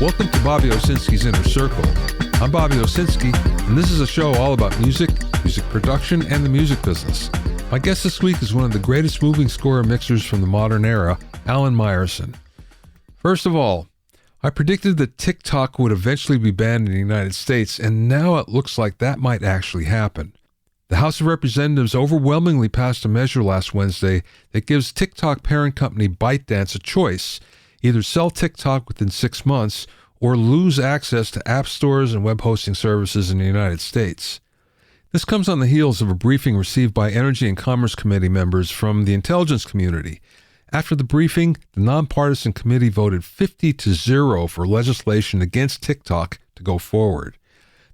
Welcome to Bobby Owsinski's Inner Circle. I'm Bobby Owsinski, and this is a show all about music, music production, and the music business. My guest this week is one of the greatest moving score mixers from the modern era, Alan Meyerson. First of all, I predicted that TikTok would eventually be banned in the United States, and now it looks like that might actually happen. The House of Representatives overwhelmingly passed a measure last Wednesday that gives TikTok parent company ByteDance a choice: either sell TikTok within 6 months or lose access to app stores and web hosting services in the United States. This comes on the heels of a briefing received by Energy and Commerce Committee members from the intelligence community. After the briefing, the nonpartisan committee voted 50-0 for legislation against TikTok to go forward.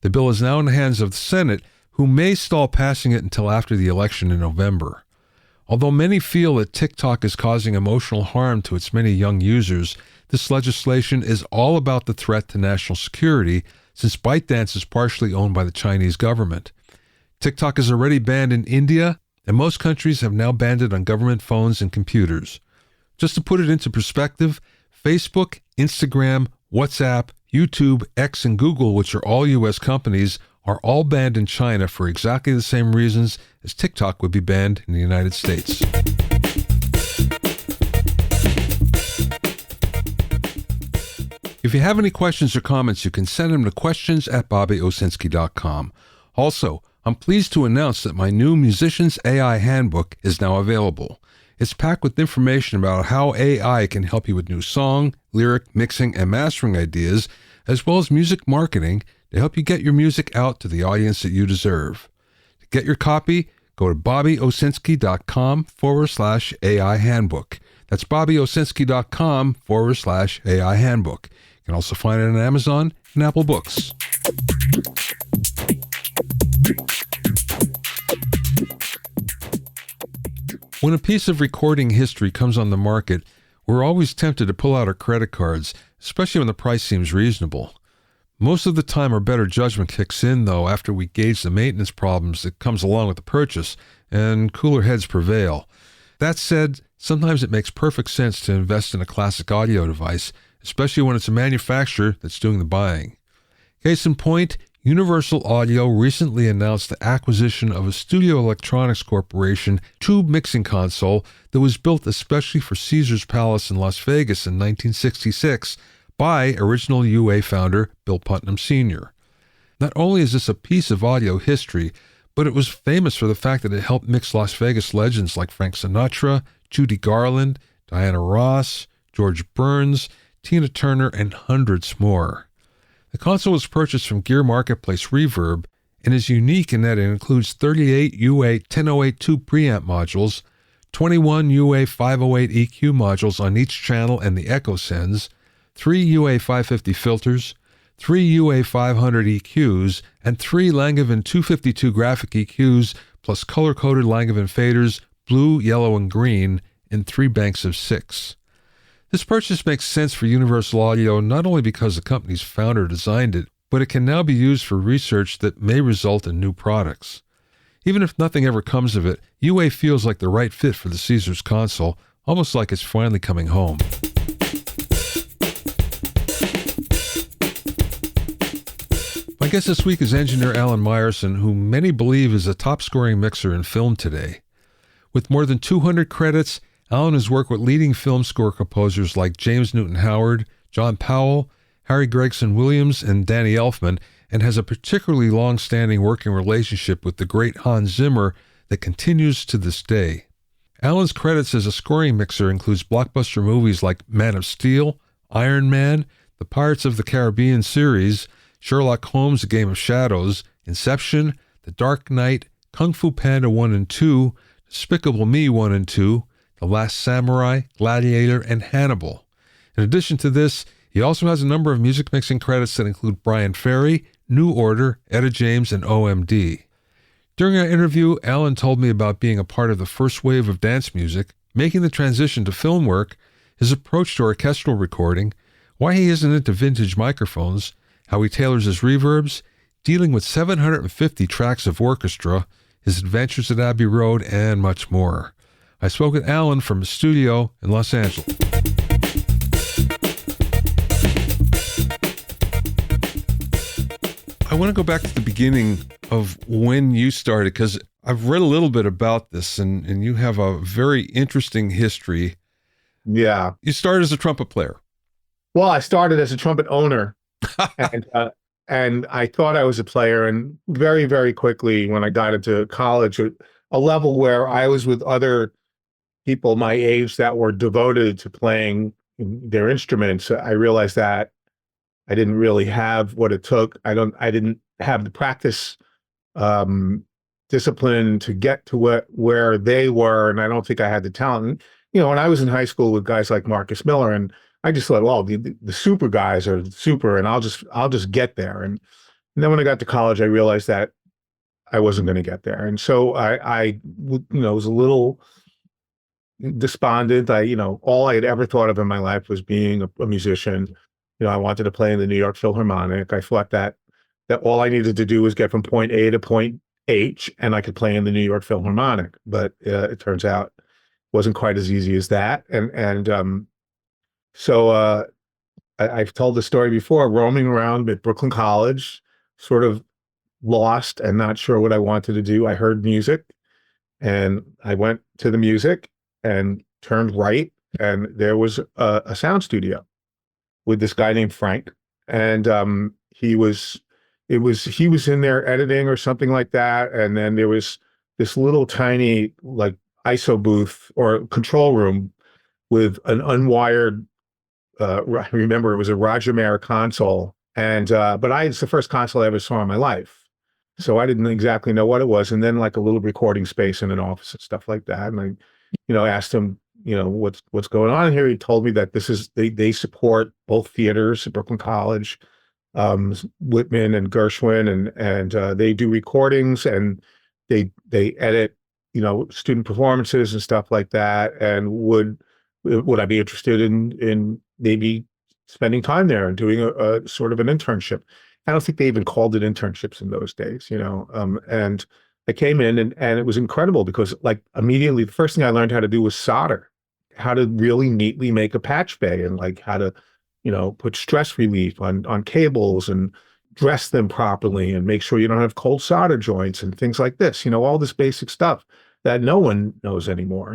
The bill is now in the hands of the Senate, who may stall passing it until after the election in November. Although many feel that TikTok is causing emotional harm to its many young users, this legislation is all about the threat to national security, since ByteDance is partially owned by the Chinese government. TikTok is already banned in India, and most countries have now banned it on government phones and computers. Just to put it into perspective, Facebook, Instagram, WhatsApp, YouTube, X, and Google, which are all U.S. companies, are all banned in China for exactly the same reasons as TikTok would be banned in the United States. If you have any questions or comments, you can send them to questions@bobbyowsinski.com. Also, I'm pleased to announce that my new Musician's AI Handbook is now available. It's packed with information about how AI can help you with new song, lyric, mixing, and mastering ideas, as well as music marketing to help you get your music out to the audience that you deserve. To get your copy, go to bobbyowsinski.com/AI Handbook. That's bobbyowsinski.com/AI Handbook. You can also find it on Amazon and Apple Books. When a piece of recording history comes on the market, we're always tempted to pull out our credit cards, especially when the price seems reasonable. Most of the time, our better judgment kicks in, though, after we gauge the maintenance problems that comes along with the purchase, and cooler heads prevail. That said, sometimes it makes perfect sense to invest in a classic audio device, especially when it's a manufacturer that's doing the buying. Case in point, Universal Audio recently announced the acquisition of a Studio Electronics Corporation tube mixing console that was built especially for Caesar's Palace in Las Vegas in 1966 by original UA founder Bill Putnam Sr. Not only is this a piece of audio history, but it was famous for the fact that it helped mix Las Vegas legends like Frank Sinatra, Judy Garland, Diana Ross, George Burns, Tina Turner, and hundreds more. The console was purchased from Gear Marketplace Reverb and is unique in that it includes 38 UA 1008 tube preamp modules, 21 UA 508 EQ modules on each channel and the echo sends, 3 UA 550 filters, 3 UA 500 EQs, and 3 Langevin 252 graphic EQs, plus color-coded Langevin faders, blue, yellow, and green, in 3 banks of 6. This purchase makes sense for Universal Audio not only because the company's founder designed it, but it can now be used for research that may result in new products. Even if nothing ever comes of it, UA feels like the right fit for the Caesars console, almost like it's finally coming home. My guest this week is engineer Alan Meyerson, who many believe is a top-scoring mixer in film today. With more than 200 credits, Alan has worked with leading film score composers like James Newton Howard, John Powell, Harry Gregson-Williams, and Danny Elfman, and has a particularly long-standing working relationship with the great Hans Zimmer that continues to this day. Alan's credits as a scoring mixer includes blockbuster movies like Man of Steel, Iron Man, the Pirates of the Caribbean series, Sherlock Holmes: A Game of Shadows, Inception, The Dark Knight, Kung Fu Panda 1 and 2, Despicable Me 1 and 2, The Last Samurai, Gladiator, and Hannibal. In addition to this, he also has a number of music mixing credits that include Bryan Ferry, New Order, Etta James, and OMD. During our interview, Alan told me about being a part of the first wave of dance music, making the transition to film work, his approach to orchestral recording, why he isn't into vintage microphones, how he tailors his reverbs, dealing with 750 tracks of orchestra, his adventures at Abbey Road, and much more. I spoke with Alan from his studio in Los Angeles. want to go back to the beginning of when you started, because I've read a little bit about this, and you have a very interesting history. Yeah. You started as a trumpet player. Well, I started as a trumpet owner, and and I thought I was a player, and very, very quickly when I got into college, at a level where I was with other people my age that were devoted to playing their instruments, I realized that I didn't really have what it took. I didn't have the practice um, discipline to get to where they were, and I don't think I had the talent. And, when I was in high school with guys like Marcus Miller, and I just thought, well, the super guys are super, and I'll just get there. And then when I got to college, I realized that I wasn't going to get there, and so I was a little despondent. All I had ever thought of in my life was being a musician. I wanted to play in the New York Philharmonic. I thought that all I needed to do was get from point A to point H, and I could play in the New York Philharmonic. But it turns out it wasn't quite as easy as that. So I've told the story before, roaming around at Brooklyn College, sort of lost and not sure what I wanted to do. I heard music, and I went to the music and turned right, and there was a sound studio with this guy named Frank, and he was in there editing or something like that, and then there was this little tiny like ISO booth or control room with an unwired. I remember it was a Roger Mayer console, and but it's the first console I ever saw in my life, so I didn't exactly know what it was. And then like a little recording space in an office and stuff like that, and I asked him, what's going on here. He told me that they support both theaters at Brooklyn College, Whitman and Gershwin, and they do recordings, and they edit, student performances and stuff like that. And would I be interested in maybe spending time there and doing a sort of an internship? I don't think they even called it internships in those days, and I came in, and it was incredible because like immediately the first thing I learned how to do was solder, how to really neatly make a patch bay, and like how to, put stress relief on cables and dress them properly and make sure you don't have cold solder joints and things like this, all this basic stuff that no one knows anymore,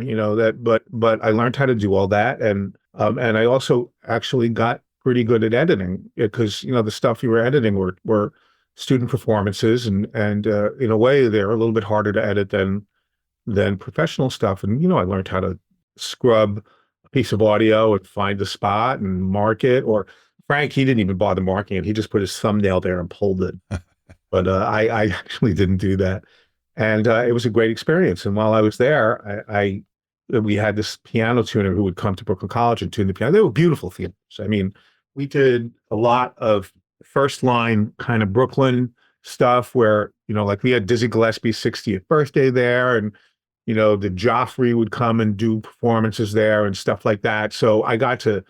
but I learned how to do all that. And I also actually got pretty good at editing because, the stuff you were editing were student performances, and in a way they're a little bit harder to edit than professional stuff. And I learned how to scrub a piece of audio and find the spot and mark it. Or Frank, he didn't even bother marking it. He just put his thumbnail there and pulled it. But I actually didn't do that. And it was a great experience. And while I was there, we had this piano tuner who would come to Brooklyn College and tune the piano. They were beautiful theaters. I mean, we did a lot of first line kind of Brooklyn stuff where, like we had Dizzy Gillespie's 60th birthday there, and, the Joffrey would come and do performances there and stuff like that. So I got to,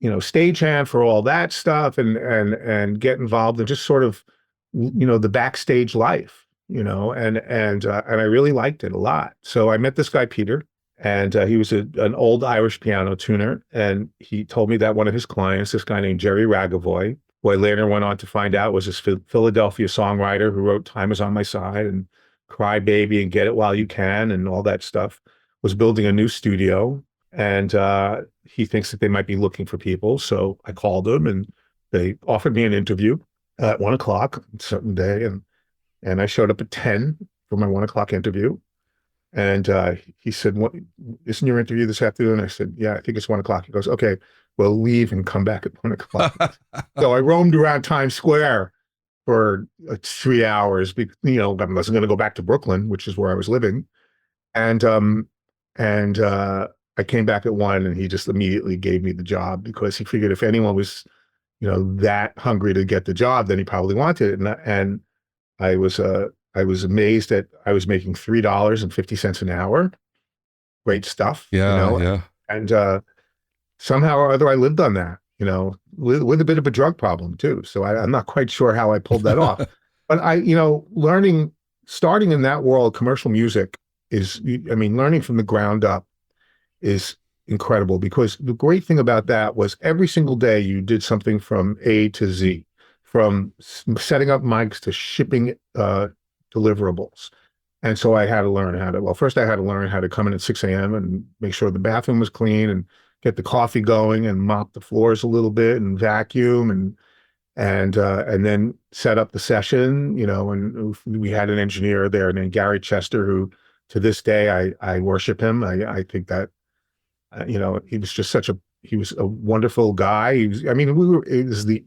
stagehand for all that stuff and get involved in just sort of, the backstage life, and I really liked it a lot. So I met this guy, Peter, and he was an old Irish piano tuner. And he told me that one of his clients, this guy named Jerry Ragavoy, who I later went on to find out was this Philadelphia songwriter who wrote Time Is on My Side and Cry Baby and Get It While You Can and all that stuff, was building a new studio. And he thinks that they might be looking for people. So I called him, and they offered me an interview at 1:00 a certain day. And I showed up at 10 for my 1:00 interview. And he said, "What, isn't your interview this afternoon?" I said, "Yeah, I think it's 1:00. He goes, "Okay, well, leave and come back at 1:00. So I roamed around Times Square for 3 hours. I wasn't going to go back to Brooklyn, which is where I was living. And I came back at 1, and he just immediately gave me the job because he figured if anyone was, that hungry to get the job, then he probably wanted it. And I was amazed that I was making $3.50 an hour. Great stuff. Yeah, yeah. And somehow or other I lived on that, with a bit of a drug problem too. So I'm not quite sure how I pulled that off. But starting in that world, commercial music learning from the ground up is incredible, because the great thing about that was every single day you did something from A to Z, from setting up mics to shipping deliverables. And so I had to learn how to, well, first I had to learn how to come in at 6 a.m. and make sure the bathroom was clean and get the coffee going and mop the floors a little bit and vacuum and then set up the session, and we had an engineer there named Gary Chester, who to this day, I worship him. I think that, he was just he was a wonderful guy. It was the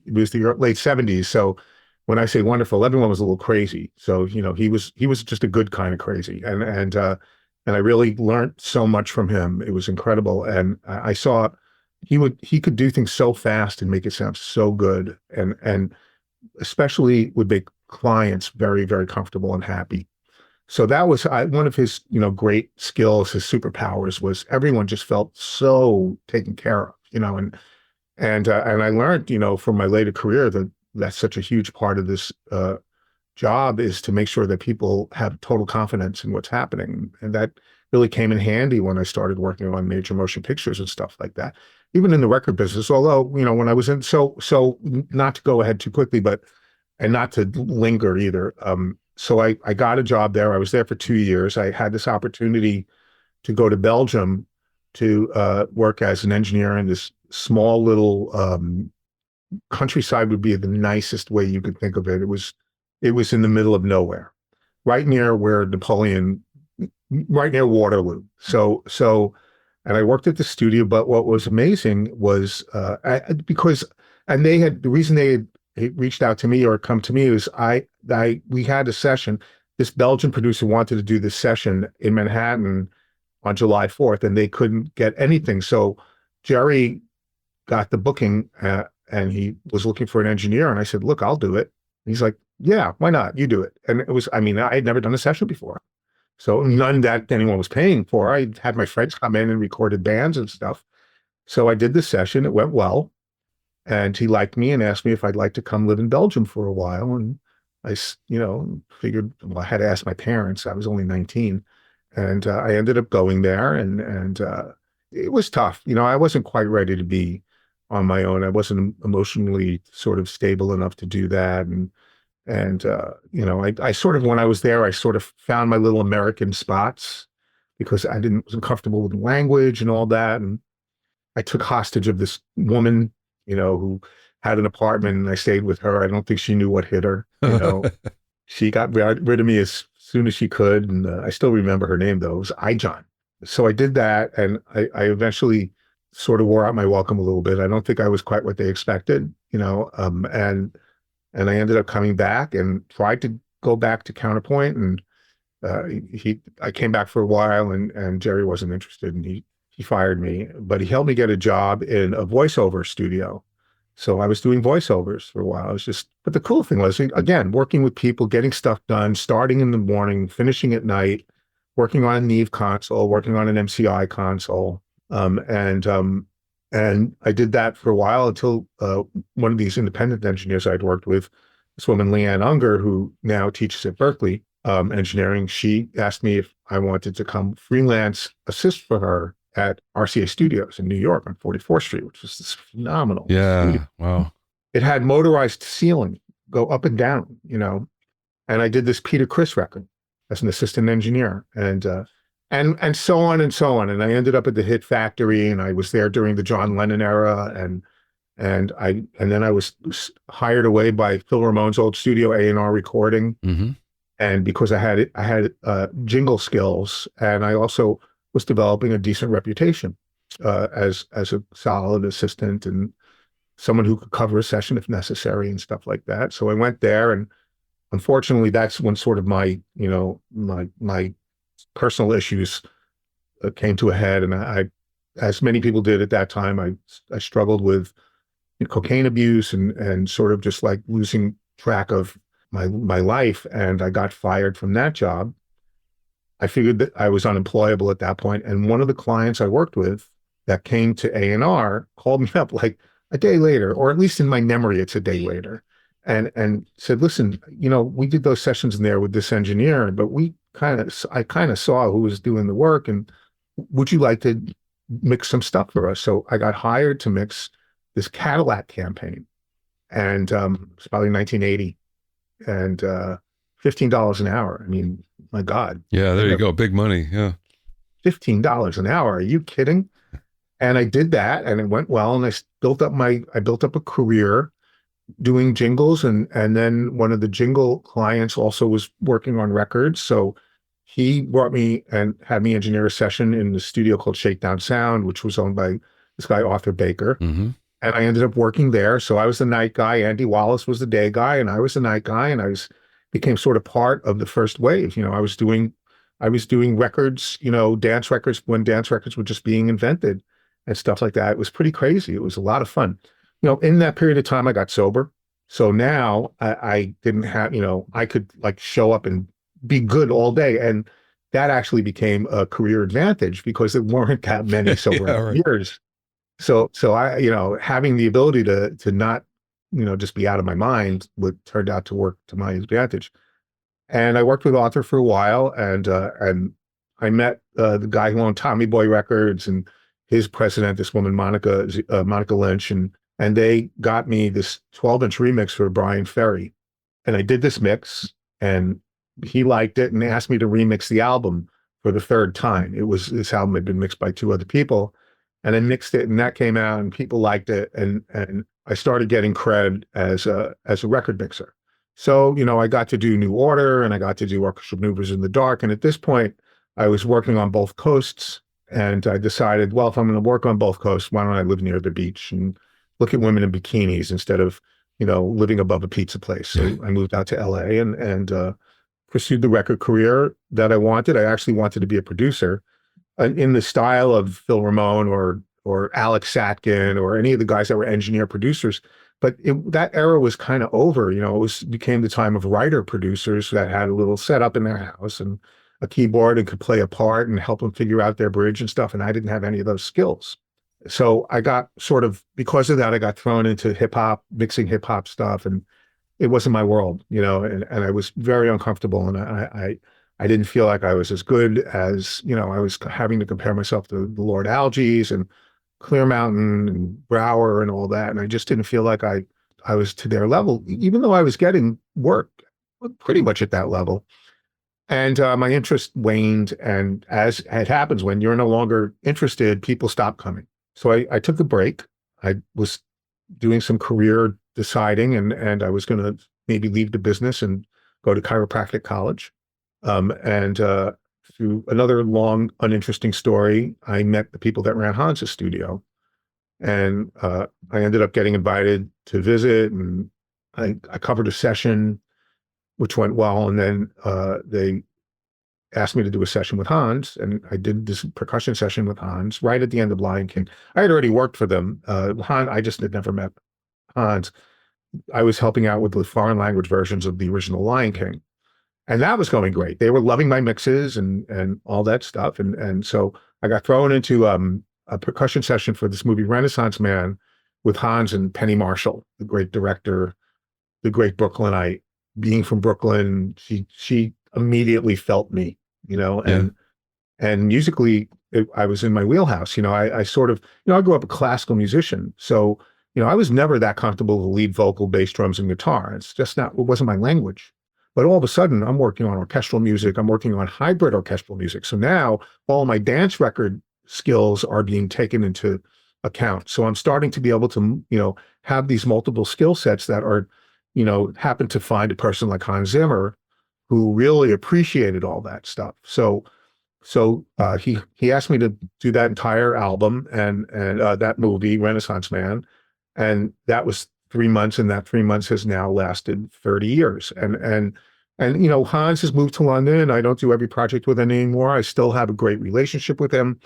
late 70s. So when I say wonderful, everyone was a little crazy. So, he was just a good kind of crazy. And I really learned so much from him. It was incredible. And I saw he could do things so fast and make it sound so good. And especially would make clients very, very comfortable and happy. So that was one of his, great skills, his superpowers was everyone just felt so taken care of, and I learned, from my later career that that's such a huge part of this job is to make sure that people have total confidence in what's happening. And that really came in handy when I started working on major motion pictures and stuff like that. Even in the record business, although, when I was in, so not to go ahead too quickly, and not to linger either. So I got a job there. I was there for 2 years. I had this opportunity to go to Belgium to work as an engineer in this small little countryside would be the nicest way you could think of it. It was in the middle of nowhere, right near right near Waterloo. And I worked at the studio, but what was amazing was the reason they had reached out to me or come to me was we had a session. This Belgian producer wanted to do this session in Manhattan on July 4th, and they couldn't get anything. So Jerry got the booking, and he was looking for an engineer. And I said, "Look, I'll do it." And he's like, "Yeah, why not? You do it." And it was, I had never done a session before. So none that anyone was paying for. I had my friends come in and recorded bands and stuff. So I did the session. It went well. And he liked me and asked me if I'd like to come live in Belgium for a while. And I, figured, well, I had to ask my parents. I was only 19. And I ended up going there and it was tough. I wasn't quite ready to be on my own. I wasn't emotionally sort of stable enough to do that. I sort of, when I was there, I sort of found my little American spots because I wasn't comfortable with the language and all that. And I took hostage of this woman, who had an apartment, and I stayed with her. I don't think she knew what hit her. She got rid of me as soon as she could. And I still remember her name, though. It was Ijon. So I did that. And I eventually sort of wore out my welcome a little bit. I don't think I was quite what they expected, and I ended up coming back and tried to go back to Counterpoint. And I came back for a while, and Jerry wasn't interested, and he fired me, but he helped me get a job in a voiceover studio. So I was doing voiceovers for a while. But the cool thing was, again, working with people, getting stuff done, starting in the morning, finishing at night, working on a Neve console, working on an MCI console. And I did that for a while until one of these independent engineers I'd worked with, this woman, Leanne Unger, who now teaches at Berkeley engineering, she asked me if I wanted to come freelance assist for her at RCA Studios in New York on 44th Street, which was this phenomenal studio. Wow. It had motorized ceiling, go up and down, and I did this Peter Criss record as an assistant engineer, and so on and so on. And I ended up at the Hit Factory, and I was there during the John Lennon era, and then I was hired away by Phil Ramone's old studio, A&R Recording, and because I had jingle skills, and I also was developing a decent reputation as a solid assistant and someone who could cover a session if necessary and stuff like that. So I went there, and unfortunately, that's when sort of my personal issues came to a head, and I, as many people did at that time, I struggled with cocaine abuse and sort of just like losing track of my life, and I got fired from that job. I figured that I was unemployable at that point, and one of the clients I worked with that came to A&R called me up like a day later, or at least in my memory, it's a day later, and said, "Listen, we did those sessions in there with this engineer, but I kind of saw who was doing the work, and would you like to mix some stuff for us?" So I got hired to mix this Cadillac campaign. and it's probably 1980, and $15 an hour. I mean, my God, Yeah, there you go. Big money. Yeah. $15 an hour. Are you kidding? And I did that, and it went well, and I built up a career doing jingles, and then one of the jingle clients also was working on records, so he brought me and had me engineer a session in the studio called Shakedown Sound, which was owned by this guy Arthur Baker, Mm-hmm. and I ended up working there. So I was the night guy, Andy Wallace was the day guy, and I was the night guy, and became sort of part of the first wave. I was doing records, dance records when dance records were just being invented and stuff like that. It was pretty crazy. It was a lot of fun. In that period of time, I got sober. So now I didn't have, I could like show up and be good all day. And that actually became a career advantage because there weren't that many sober Yeah, right. years. So I, having the ability to not, just be out of my mind would turned out to work to my advantage. And I worked with Arthur for a while, and I met the guy who owned Tommy Boy Records and his president, this woman Monica Lynch, and they got me this 12-inch remix for Bryan Ferry, and I did this mix, and he liked it and asked me to remix the album for the third time. This album had been mixed by two other people, and I mixed it, and that came out, and people liked it, and I started getting cred as a record mixer. So, I got to do New Order and I got to do Orchestral Maneuvers in the Dark. And at this point, I was working on both coasts, and I decided, well, if I'm going to work on both coasts, why don't I live near the beach and look at women in bikinis instead of, living above a pizza place. So I moved out to LA and pursued the record career that I wanted. I actually wanted to be a producer in the style of Phil Ramone or Alex Satkin or any of the guys that were engineer producers. But that era was kind of over. Became the time of writer producers that had a little setup in their house and a keyboard and could play a part and help them figure out their bridge and stuff. And I didn't have any of those skills. So I got because of that, I got thrown into hip hop, mixing hip hop stuff. And it wasn't my world, and I was very uncomfortable. And I didn't feel like I was as good as, I was having to compare myself to the Lord Alges and Clear Mountain and Brower and all that. And I just didn't feel like I was to their level, even though I was getting work pretty much at that level. And my interest waned. And as it happens, when you're no longer interested, people stop coming. So I took a break. I was doing some career deciding, and I was going to maybe leave the business and go to chiropractic college. And through another long, uninteresting story, I met the people that ran Hans' studio. And I ended up getting invited to visit, and I covered a session, which went well. And then they asked me to do a session with Hans, and I did this percussion session with Hans right at the end of Lion King. I had already worked for them. I just had never met Hans. I was helping out with the foreign language versions of the original Lion King. And that was going great. They were loving my mixes and all that stuff. And so I got thrown into a percussion session for this movie, Renaissance Man, with Hans and Penny Marshall, the great director, the great Brooklynite. Being from Brooklyn, she immediately felt me, and musically, I was in my wheelhouse. I sort of, I grew up a classical musician. So, I was never that comfortable with lead vocal, bass, drums, and guitar. It wasn't my language. But all of a sudden, I'm working on orchestral music. I'm working on hybrid orchestral music. So now all my dance record skills are being taken into account. So I'm starting to be able to, have these multiple skill sets that are, happen to find a person like Hans Zimmer who really appreciated all that stuff. So he asked me to do that entire album and that movie, Renaissance Man. And that was 3 months, and that 3 months has now lasted 30 years. And Hans has moved to London. I don't do every project with him anymore. I still have a great relationship with him.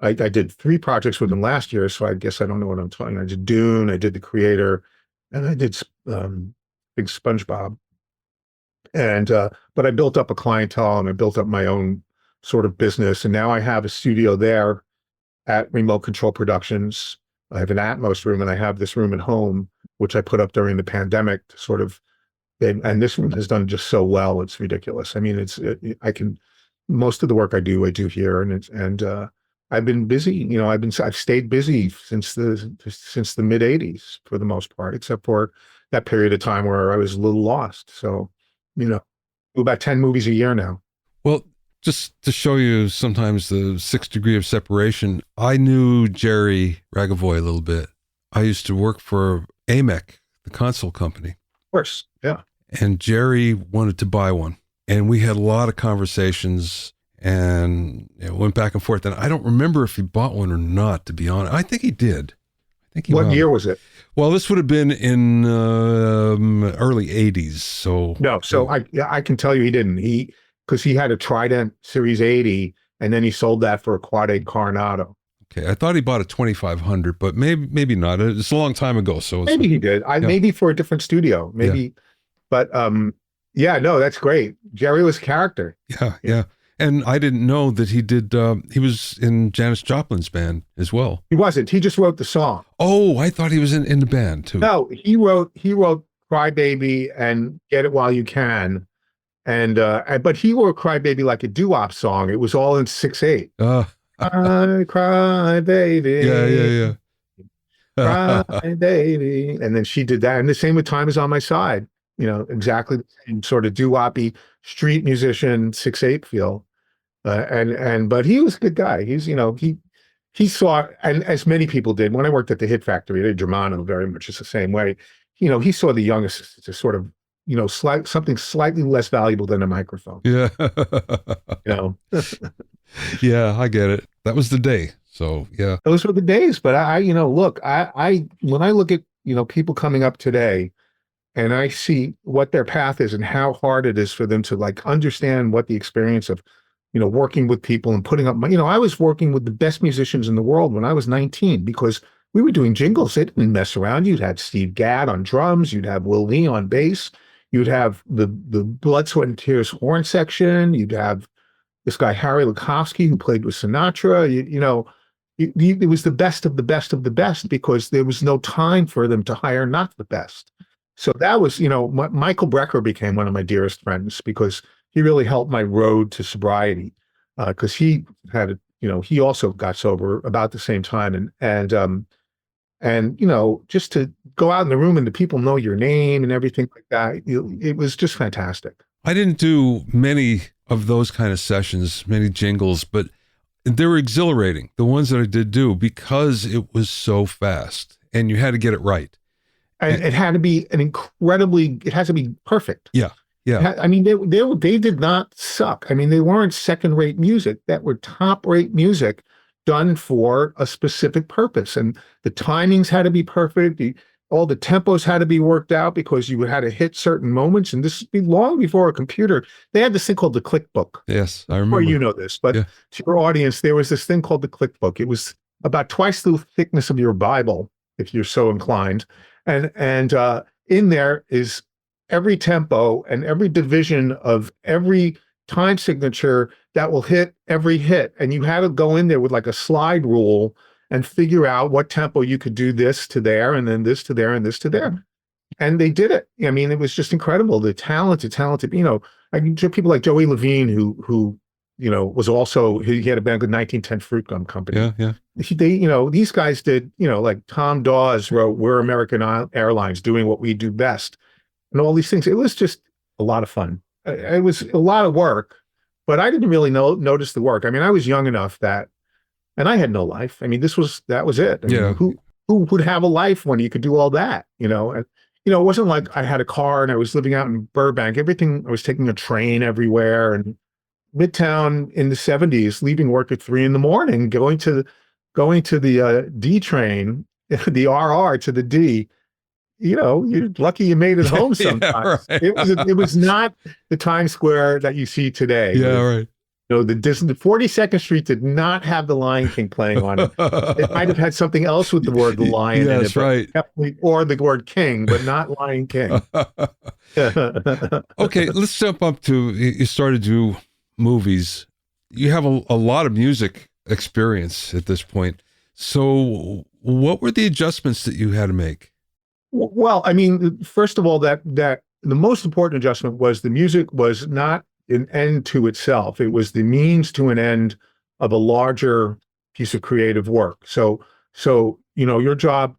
I did 3 projects with him last year, so I guess I don't know what I'm talking. I did Dune, I did The Creator, and I did Big SpongeBob. And but I built up a clientele and I built up my own sort of business. And now I have a studio there at Remote Control Productions. I have an Atmos room, and I have this room at home, which I put up during the pandemic to sort of, and this room has done just so well. It's ridiculous. I mean, most of the work I do here, and I've been busy. I've stayed busy since the mid '80s for the most part, except for that period of time where I was a little lost. So, do about 10 movies a year now. Well, just to show you sometimes the 6 degree of separation, I knew Jerry Ragavoy a little bit. I used to work for AMEC, the console company. Of course, yeah. And Jerry wanted to buy one. And we had a lot of conversations and it went back and forth. And I don't remember if he bought one or not, to be honest. I think he did. What year was it? Well, this would have been in early 80s. So I can tell you he didn't. Because he had a Trident Series 80, and then he sold that for a Quad 8 Coronado. Okay, I thought he bought a 2500, but maybe not. It's a long time ago, so maybe he did. Maybe for a different studio, maybe. Yeah. But no, that's great. Jerry was a character. Yeah. And I didn't know that he did. He was in Janis Joplin's band as well. He wasn't. He just wrote the song. Oh, I thought he was in the band too. No, he wrote "Cry Baby" and "Get It While You Can," but he wrote "Cry Baby" like a doo-wop song. It was all in 6/8. Cry baby. Yeah. Cry baby. And then she did that. And the same with "Time Is on My Side." Exactly the same sort of doo-woppy street musician 6/8 feel. But he was a good guy. He saw, and as many people did, when I worked at the Hit Factory, at Germano, very much is the same way. He saw the youngest as sort of, something slightly less valuable than a microphone. Yeah. Yeah, I get it. That was the day. So yeah. Those were the days. But when I look at, people coming up today, and I see what their path is and how hard it is for them to understand what the experience of, working with people and putting up I was working with the best musicians in the world when I was 19 because we were doing jingles. They didn't mess around. You'd have Steve Gadd on drums. You'd have Will Lee on bass. You'd have the Blood, Sweat and Tears horn section. You'd have this guy, Harry Lukovsky, who played with Sinatra. It was the best of the best of the best because there was no time for them to hire not the best. So that was, Michael Brecker became one of my dearest friends because he really helped my road to sobriety. Because he had, he also got sober about the same time, and just to go out in the room and the people know your name and everything like that, it was just fantastic. I didn't do many of those kind of sessions, many jingles, but they were exhilarating. The ones that I did do because it was so fast and you had to get it right. And it had to be it has to be perfect. Yeah. I mean, they did not suck. I mean, they weren't second-rate music. That were top-rate music done for a specific purpose. And the timings had to be perfect. All the tempos had to be worked out because you had to hit certain moments. And this would be long before a computer. They had this thing called the click book. Yes, I remember. Or you know this, but to your audience, there was this thing called the click book. It was about twice the thickness of your Bible, if you're so inclined. And in there is every tempo and every division of every time signature that will hit every hit. And you had to go in there with like a slide rule and figure out what tempo you could do this to there, and then this to there, and this to there. And they did it. I mean, it was just incredible. The talented, I mean, people like Joey Levine, who was also, he had a band called 1910 Fruit Gum Company. Yeah. These guys did, like Tom Dawes wrote, "We're American Airlines doing what we do best," and all these things. It was just a lot of fun. It was a lot of work, but I didn't really notice the work. I mean, I was young enough and I had no life. I mean, that was it. I mean, who would have a life when you could do all that? And, it wasn't like I had a car and I was living out in Burbank. Everything, I was taking a train everywhere, and Midtown in the 70s, leaving work at 3 a.m, going to the D train, the RR to the D. You're lucky you made it home sometimes. Right. It was not the Times Square that you see today. Yeah, right. The 42nd Street did not have the Lion King playing on it. It might have had something else with the word the lion in it. Right. Or the word king, but not Lion King. Okay, let's jump up to, you started to do movies. You have a lot of music experience at this point. So what were the adjustments that you had to make? Well, I mean, first of all, that the most important adjustment was the music was not an end to itself. It was the means to an end of a larger piece of creative work. So your job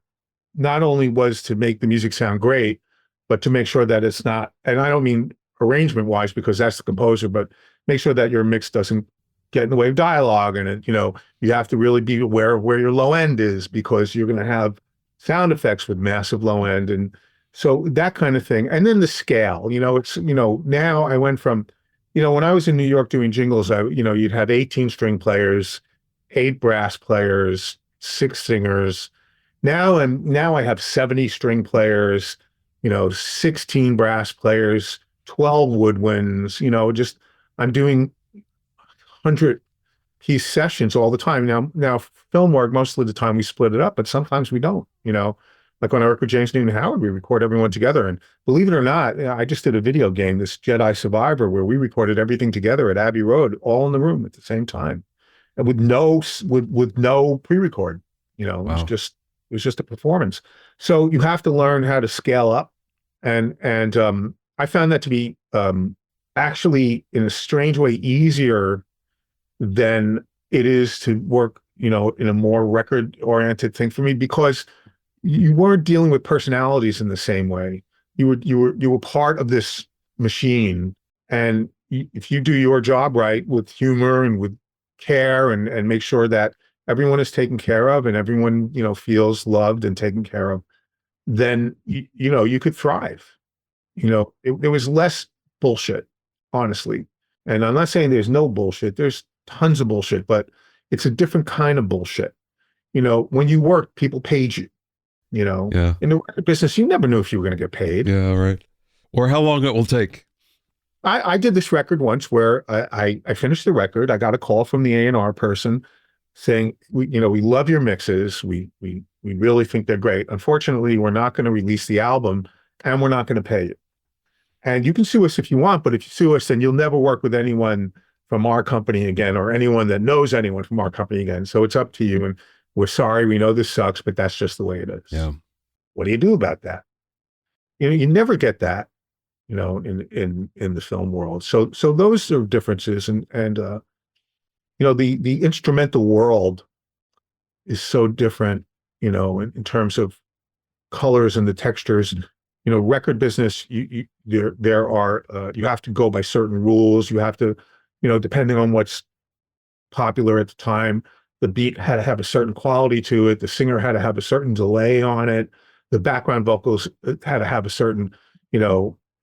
not only was to make the music sound great, but to make sure that it's not, and I don't mean arrangement wise because that's the composer, but make sure that your mix doesn't get in the way of dialogue. And it, you have to really be aware of where your low end is because you're going to have sound effects with massive low end. And so that kind of thing. And then the scale, now I went from, when I was in New York doing jingles, you'd have 18 string players, 8 brass players, 6 singers. Now I have 70 string players, 16 brass players, 12 woodwinds, I'm doing 100-piece sessions all the time. Now film work, most of the time we split it up, but sometimes we don't, like when I work with James Newton Howard, we record everyone together. And believe it or not, I just did a video game, this Jedi Survivor, where we recorded everything together at Abbey Road, all in the room at the same time. And with no pre-record, Wow. it was just a performance. So you have to learn how to scale up. And I found that to be actually in a strange way easier than it is to work, in a more record-oriented thing for me because you weren't dealing with personalities in the same way. You were part of this machine, and if you do your job right with humor and with care and make sure that everyone is taken care of and everyone feels loved and taken care of, then you could thrive. There was less bullshit, honestly. And I'm not saying there's no bullshit. There's tons of bullshit, but it's a different kind of bullshit. When you work, people paid you. Yeah. In the record business, you never knew if you were going to get paid. Yeah, right. Or how long it will take. I did this record once where I finished the record. I got a call from the A&R person saying, we love your mixes. We really think they're great. Unfortunately, we're not going to release the album and we're not going to pay you. And you can sue us if you want, but if you sue us, then you'll never work with anyone from our company again or anyone that knows anyone from our company again. So it's up to you. And we're sorry. We know this sucks, but that's just the way it is. Yeah. What do you do about that? You never get that, in the film world. So those are differences. And the instrumental world is so different, in terms of colors and the textures. Record business, there are you have to go by certain rules. You have to, depending on what's popular at the time, the beat had to have a certain quality to it. The singer had to have a certain delay on it. The background vocals had to have a certain,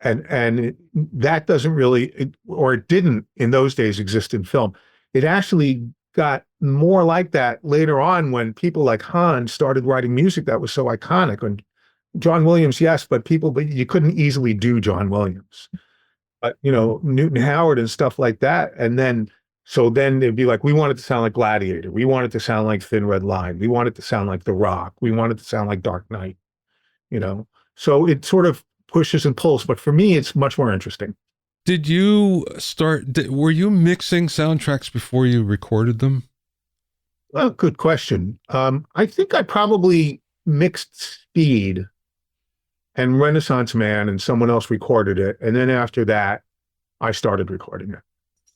and that doesn't really, or it didn't in those days exist in film. It actually got more like that later on when people like Hans started writing music that was so iconic. And John Williams, yes, but you couldn't easily do John Williams. But, Newton Howard and stuff like that. And then they'd be like, we want it to sound like Gladiator. We want it to sound like Thin Red Line. We want it to sound like The Rock. We want it to sound like Dark Knight, So it sort of pushes and pulls. But for me, it's much more interesting. Did you were you mixing soundtracks before you recorded them? Well, good question. I think I probably mixed Speed and Renaissance Man and someone else recorded it. And then after that, I started recording it.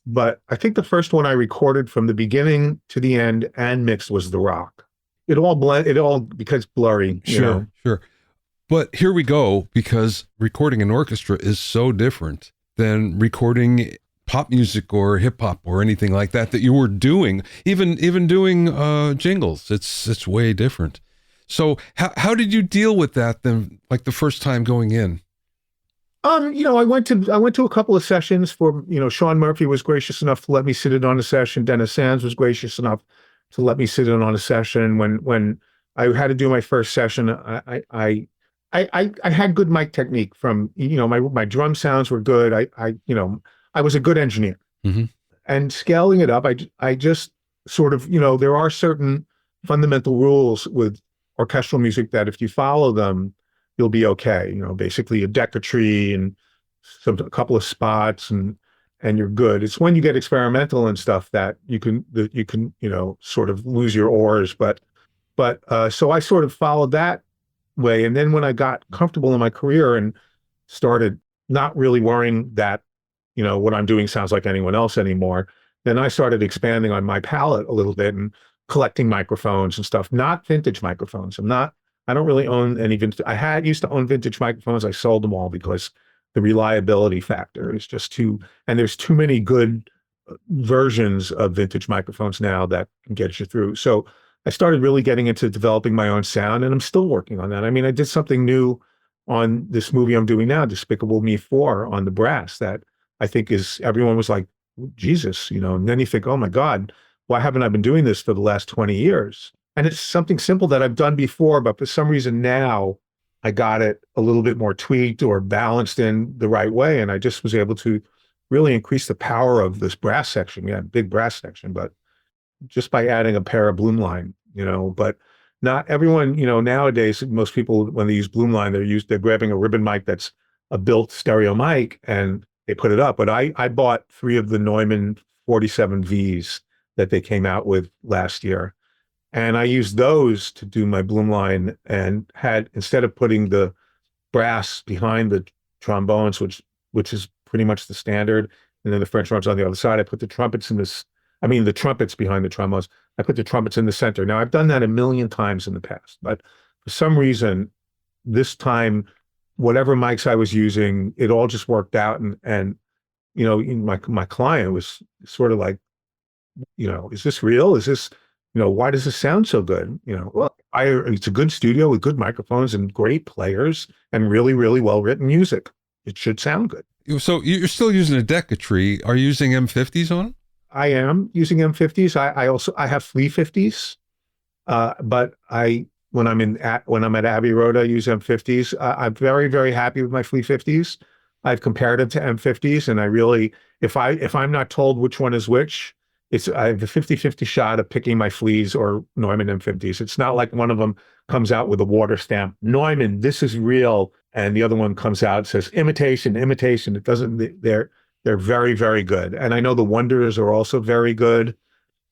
But I think the first one I recorded from the beginning to the end and mixed was The Rock. It all because blurry. Sure. But here we go, because recording an orchestra is so different than recording pop music or hip hop or anything like that you were doing. Even doing jingles, it's way different. So how did you deal with that then, like the first time going in? I went to a couple of sessions for, Sean Murphy was gracious enough to let me sit in on a session. Dennis Sands was gracious enough to let me sit in on a session. When I had to do my first session, I had good mic technique from, my drum sounds were good. I was a good engineer. Mm-hmm. And scaling it up, I just sort of, there are certain fundamental rules with orchestral music that if you follow them, you'll be okay. Basically a deck, a tree, and a couple of spots, and you're good. It's when you get experimental and stuff that you can sort of lose your oars. But so I sort of followed that way. And then when I got comfortable in my career and started not really worrying that, what I'm doing sounds like anyone else anymore, then I started expanding on my palette a little bit and collecting microphones and stuff, not vintage microphones. I'm not I don't really own any vintage. Used to own vintage microphones. I sold them all because the reliability factor is just too, and there's too many good versions of vintage microphones now that can get you through. So I started really getting into developing my own sound, and I'm still working on that. I mean, I did something new on this movie I'm doing now, Despicable Me 4, on the brass that I think everyone was like, Jesus, and then you think, oh my God, why haven't I been doing this for the last 20 years? And it's something simple that I've done before, but for some reason now I got it a little bit more tweaked or balanced in the right way. And I just was able to really increase the power of this brass section. Yeah, big brass section, but just by adding a pair of Bloomline, but not everyone, nowadays, most people, when they use Bloomline, they're grabbing a ribbon mic that's a built stereo mic and they put it up. But I bought 3 of the Neumann 47Vs that they came out with last year. And I used those to do my Bloomline and instead of putting the brass behind the trombones, which is pretty much the standard, and then the French horns on the other side, I put the trumpets the trumpets behind the trombones. I put the trumpets in the center. Now, I've done that a million times in the past, but for some reason, this time, whatever mics I was using, it all just worked out. And my client was sort of like, is this real? Is this, why does this sound so good? Well, it's a good studio with good microphones and great players and really, really well-written music. It should sound good. So you're still using a Decatree. Are you using M50s on them? I am using M50s. I have 350s, but when I'm at Abbey Road, I use M50s. I'm very, very happy with my 350s. I've compared them to M50s, and I really, if I'm not told which one is which, I have a 50-50 shot of picking my Fleas or Neumann M50s. It's not like one of them comes out with a water stamp, Neumann, this is real, and the other one comes out and says imitation. It doesn't. They're very, very good. And I know the Wonders are also very good.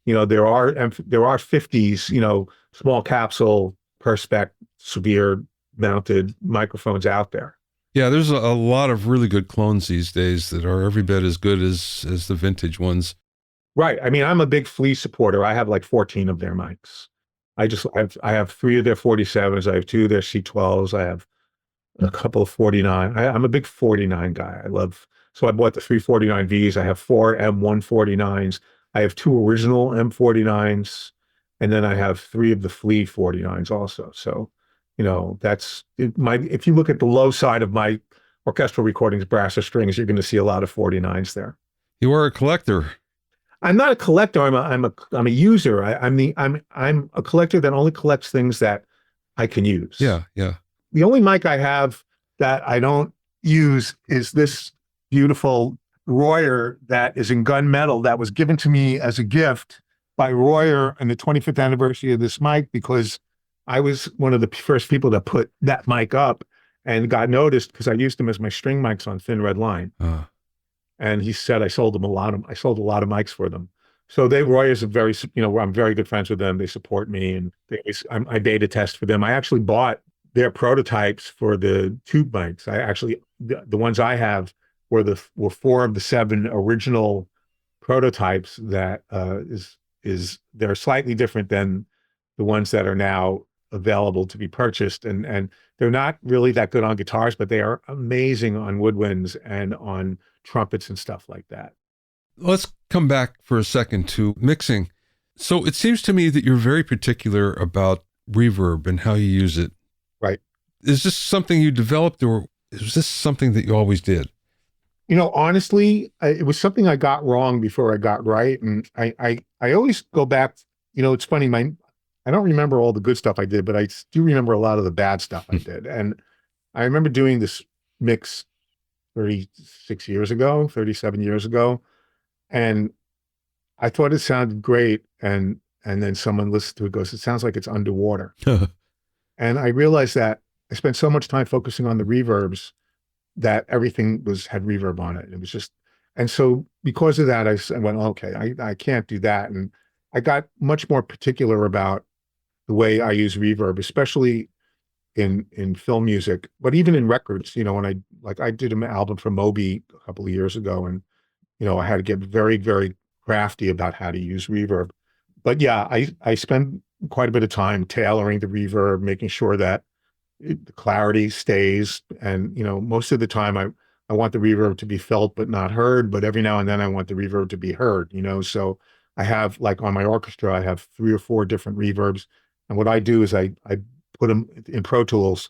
There are 50s, small capsule, Perspex, severe mounted microphones out there. Yeah, there's a lot of really good clones these days that are every bit as good as the vintage ones. Right. I mean, I'm a big Flea supporter. I have like 14 of their mics. I have 3 of their 47s. I have 2 of their C12s. I have a couple of 49. I'm a big 49 guy. So I bought the 349Vs. I have 4 M149s. I have 2 original M49s. And then I have 3 of the Flea 49s also. So, if you look at the low side of my orchestral recordings, brass or strings, you're going to see a lot of 49s there. You are a collector. I'm not a collector. I'm a user. I'm a collector that only collects things that I can use. Yeah, yeah. The only mic I have that I don't use is this beautiful Royer that is in gunmetal that was given to me as a gift by Royer on the 25th anniversary of this mic, because I was one of the first people to put that mic up and got noticed because I used them as my string mics on Thin Red Line. And he said I sold a lot of mics for them. So Royers are I'm very good friends with them. They support me, and I beta test for them. I actually bought their prototypes for the tube mics. The ones I have were 4 of the 7 original prototypes that they're slightly different than the ones that are now available to be purchased. And they're not really that good on guitars, but they are amazing on woodwinds and on trumpets and stuff like that. Let's come back for a second to mixing. So it seems to me that you're very particular about reverb and how you use it. Right. Is this something you developed, or is this something that you always did? Honestly, it was something I got wrong before I got right. And I always go back, it's funny, I don't remember all the good stuff I did, but I do remember a lot of the bad stuff I did. And I remember doing this mix 37 years ago. And I thought it sounded great. And then someone listened to it, goes, it sounds like it's underwater. And I realized that I spent so much time focusing on the reverbs that everything had reverb on it. It was just, and so because of that, I went, okay, I can't do that. And I got much more particular about the way I use reverb, especially in film music, but even in records, when I did an album for Moby a couple of years ago, and, I had to get very, very crafty about how to use reverb. But yeah, I spend quite a bit of time tailoring the reverb, making sure that the clarity stays. And, most of the time I want the reverb to be felt but not heard, but every now and then I want the reverb to be heard, So I have, like, on my orchestra, I have 3 or 4 different reverbs. And what I do is I put them in Pro Tools.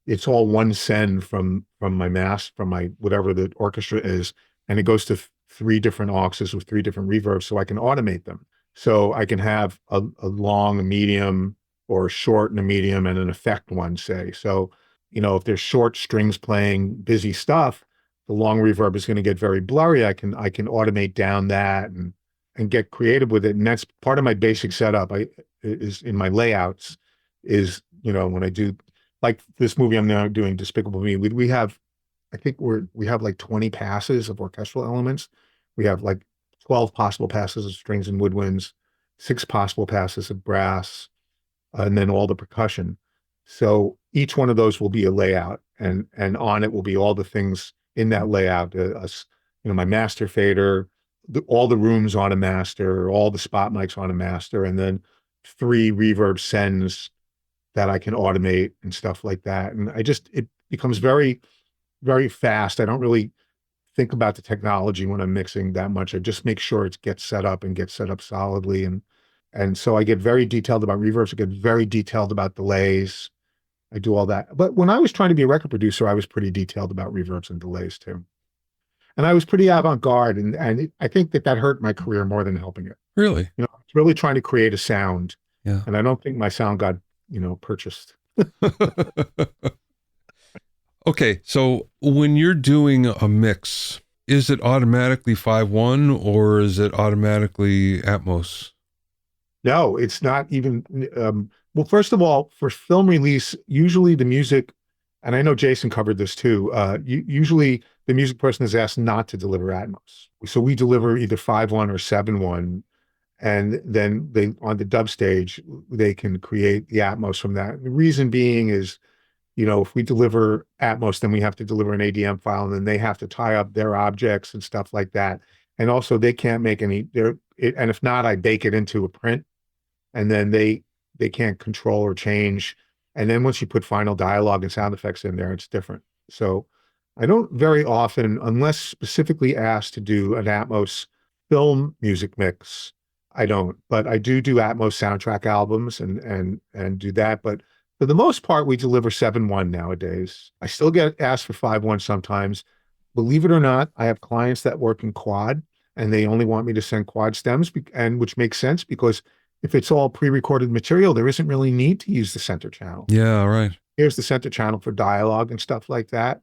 It's all one send from my from my whatever the orchestra is, and it goes to 3 different auxes with 3 different reverbs, so I can automate them. So I can have a long, a medium, or a short and a medium, and an effect one, say. So, if there's short strings playing busy stuff, the long reverb is going to get very blurry. I can automate down that and get creative with it. And that's part of my basic setup. Is in my layouts is, when I do, like, this movie I'm now doing, Despicable Me, we have, I think we have like 20 passes of orchestral elements. We have like 12 possible passes of strings and woodwinds, 6 possible passes of brass, and then all the percussion. So each one of those will be a layout, and on it will be all the things in that layout. My master fader, all the rooms on a master, all the spot mics on a master, and then 3 reverb sends that I can automate and stuff like that. And it becomes very, very fast. I don't really think about the technology when I'm mixing that much. I just make sure it gets set up and gets set up solidly. And so I get very detailed about reverbs. I get very detailed about delays. I do all that. But when I was trying to be a record producer, I was pretty detailed about reverbs and delays too. And I was pretty avant-garde, and I think that hurt my career more than helping it. Really? I was really trying to create a sound. Yeah. And I don't think my sound got, purchased. Okay, so when you're doing a mix, is it automatically 5.1 or is it automatically Atmos? No, it's not even. Well, first of all, for film release, usually the music, and I know Jason covered this too. Usually the music person is asked not to deliver Atmos, so we deliver either 5.1 or 7.1, and then they, on the dub stage, they can create the Atmos from that. The reason being is, if we deliver Atmos, then we have to deliver an ADM file, and then they have to tie up their objects and stuff like that. And also, they can't make any. And if not, I bake it into a print, and then they can't control or change. And then once you put final dialogue and sound effects in there, it's different. So I don't very often, unless specifically asked to do an Atmos film music mix, I don't. But I do Atmos soundtrack albums and do that. But for the most part, we deliver 7.1 nowadays. I still get asked for 5.1 sometimes. Believe it or not, I have clients that work in quad, and they only want me to send quad stems, and which makes sense, because if it's all pre-recorded material, there isn't really need to use the center channel. Yeah, right. Here's the center channel for dialogue and stuff like that.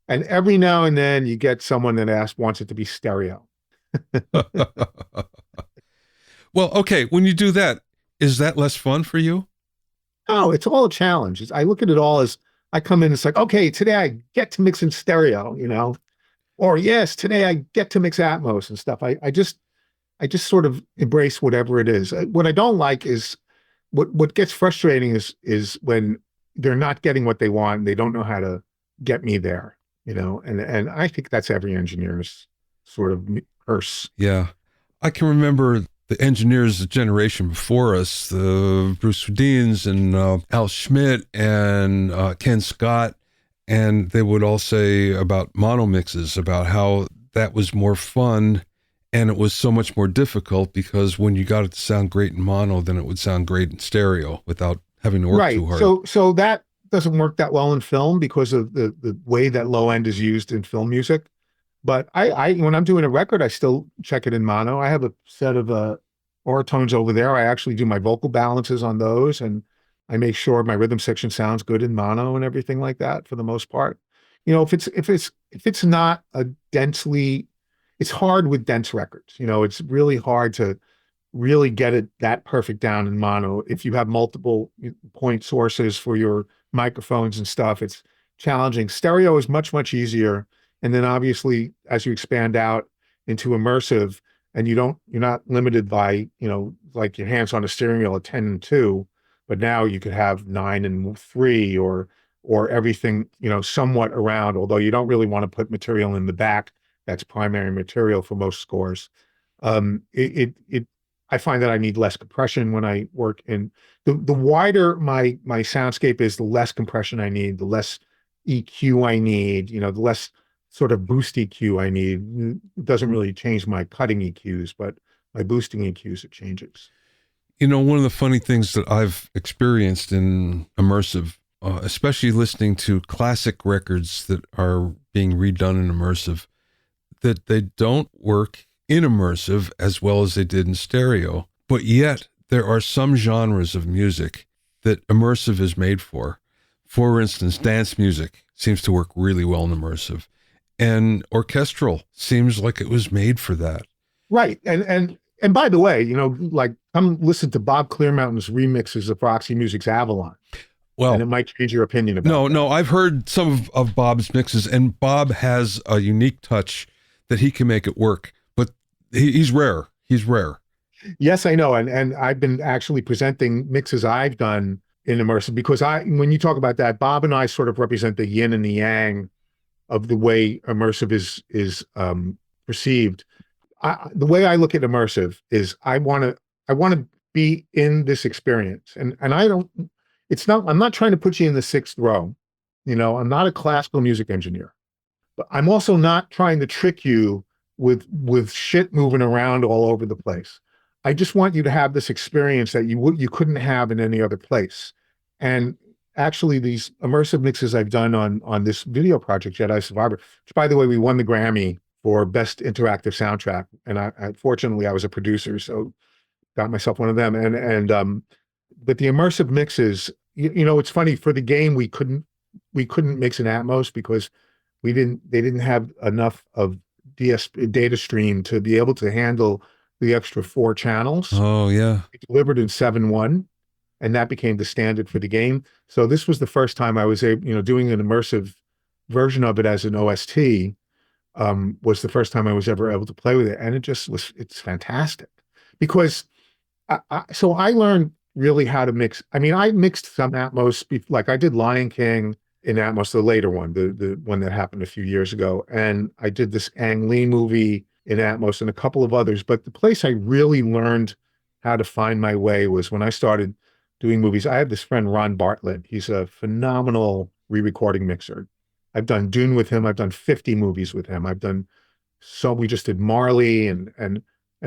And every now and then you get someone that wants it to be stereo. Well, okay, when you do that, is that less fun for you? Oh, it's all a challenge. I look at it all as, I come in, it's like, okay, today I get to mix in stereo, or yes, today I get to mix Atmos and stuff. I just sort of embrace whatever it is. What I don't like is, what gets frustrating is when they're not getting what they want and they don't know how to get me there, and I think that's every engineer's sort of curse. Yeah. I can remember the engineers, the generation before us, the Bruce Deans and Al Schmidt and Ken Scott, and they would all say about mono mixes, about how that was more fun. And it was so much more difficult because when you got it to sound great in mono, then it would sound great in stereo without having to work too hard. So that doesn't work that well in film because of the way that low end is used in film music. But I when I'm doing a record, I still check it in mono. I have a set of oratones over there. I actually do my vocal balances on those, and I make sure my rhythm section sounds good in mono and everything like that for the most part. If it's not a densely, it's hard with dense records. It's really hard to really get it that perfect down in mono. If you have multiple point sources for your microphones and stuff, it's challenging. Stereo is much, much easier. And then obviously, as you expand out into immersive, and you're not limited by, like your hands on a steering wheel at 10 and 2, but now you could have 9 and 3, or everything, somewhat around, although you don't really want to put material in the back. That's primary material for most scores. It I find that I need less compression when I work in the wider my soundscape is, the less compression I need, the less EQ I need, the less sort of boost EQ I need. It doesn't really change my cutting EQs, but my boosting EQs, it changes. One of the funny things that I've experienced in immersive, especially listening to classic records that are being redone in immersive, that they don't work in immersive as well as they did in stereo. But yet, there are some genres of music that immersive is made for. For instance, dance music seems to work really well in immersive. And orchestral seems like it was made for that. Right. And by the way, like, come listen to Bob Clearmountain's remixes of Roxy Music's Avalon. Well, and it might change your opinion about that. No, I've heard some of Bob's mixes, and Bob has a unique touch that he can make it work, but he's rare. He's rare. Yes, I know. And I've been actually presenting mixes I've done in immersive, because when you talk about that, Bob and I sort of represent the yin and the yang of the way immersive is perceived. The way I look at immersive is I want to be in this experience, and I'm not trying to put you in the sixth row. I'm not a classical music engineer, but I'm also not trying to trick you with shit moving around all over the place. I just want you to have this experience that you couldn't have in any other place. And actually, these immersive mixes I've done on this video project, Jedi Survivor, which, by the way, we won the Grammy for Best Interactive Soundtrack. And fortunately, I was a producer, so got myself one of them. But the immersive mixes, it's funny, for the game, we couldn't mix in Atmos because they didn't have enough of data stream to be able to handle the extra 4 channels. Oh, yeah. We delivered in 7.1, and that became the standard for the game. So this was the first time I was able, doing an immersive version of it as an OST, was the first time I was ever able to play with it. And it's fantastic. Because so I learned really how to mix. I mean, I mixed some Atmos, like I did Lion King in Atmos, the later one, the one that happened a few years ago. And I did this Ang Lee movie in Atmos and a couple of others. But the place I really learned how to find my way was when I started doing movies. I have this friend, Ron Bartlett. He's a phenomenal re-recording mixer. I've done Dune with him. I've done 50 movies with him. We just did Marley and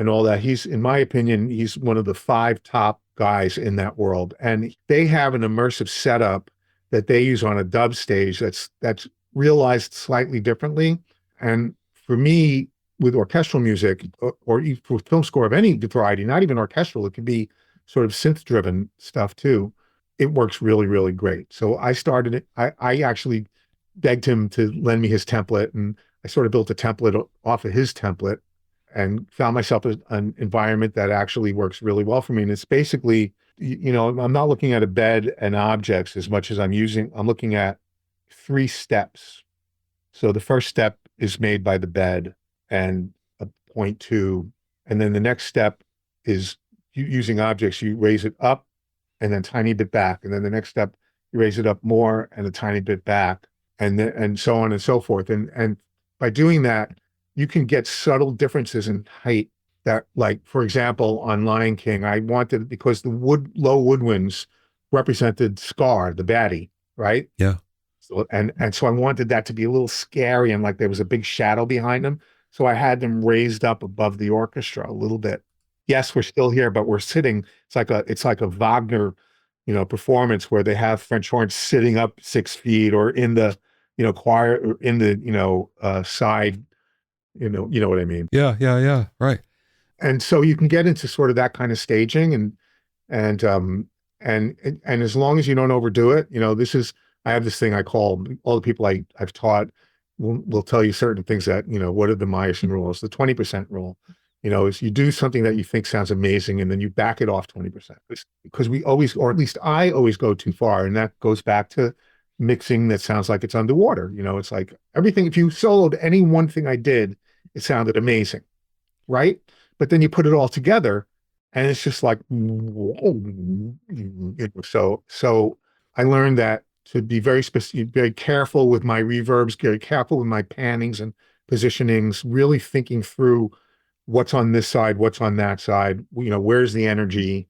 all that. In my opinion, he's one of the 5 top guys in that world. And they have an immersive setup that they use on a dub stage that's realized slightly differently. And for me, with orchestral music or for film score of any variety, not even orchestral, it could be sort of synth-driven stuff too. It works really, really great. So I started it. I actually begged him to lend me his template, and I sort of built a template off of his template and found myself an environment that actually works really well for me. And it's basically, I'm not looking at a bed and objects as much as I'm looking at 3 steps. So the first step is made by the bed and a 0.2. And then the next step is using objects. You raise it up and then a tiny bit back. And then the next step, you raise it up more and a tiny bit back, and so on and so forth. And by doing that, you can get subtle differences in height that, like, for example, on Lion King, I wanted, because the low woodwinds represented Scar, the baddie, right? Yeah. So, and so I wanted that to be a little scary and like there was a big shadow behind him. So I had them raised up above the orchestra a little bit. Yes, we're still here, but we're sitting. It's like a Wagner, performance where they have French horns sitting up 6 feet, or in the, choir, or in the, side, you know what I mean? Yeah. Right. And so you can get into sort of that kind of staging, and as long as you don't overdo it, I have this thing I call, all the people I've taught will tell you certain things that, what are the Meyerson rules? The 20% rule, is you do something that you think sounds amazing and then you back it off 20%. Because we always, or at least I always, go too far. And that goes back to mixing that sounds like it's underwater. It's like everything, if you soloed any one thing I did, it sounded amazing, right? But then you put it all together and it's just like, whoa. So I learned that to be very specific, very careful with my reverbs, very careful with my pannings and positionings, really thinking through what's on this side, what's on that side, where's the energy.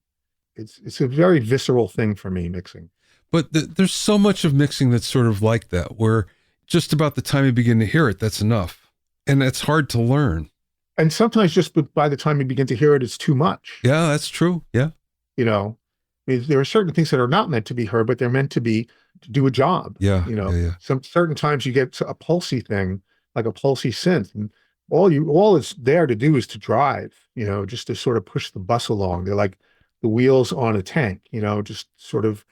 It's a very visceral thing for me, mixing. But there's so much of mixing that's sort of like that, where just about the time you begin to hear it, that's enough. And it's hard to learn. And sometimes just by the time you begin to hear it, it's too much. Yeah, that's true. Yeah. There are certain things that are not meant to be heard, but they're meant to do a job. Yeah. Yeah. Some certain times you get a pulsy thing, like a pulsy synth, and all it's there to do is to drive, just to sort of push the bus along. They're like the wheels on a tank, just sort of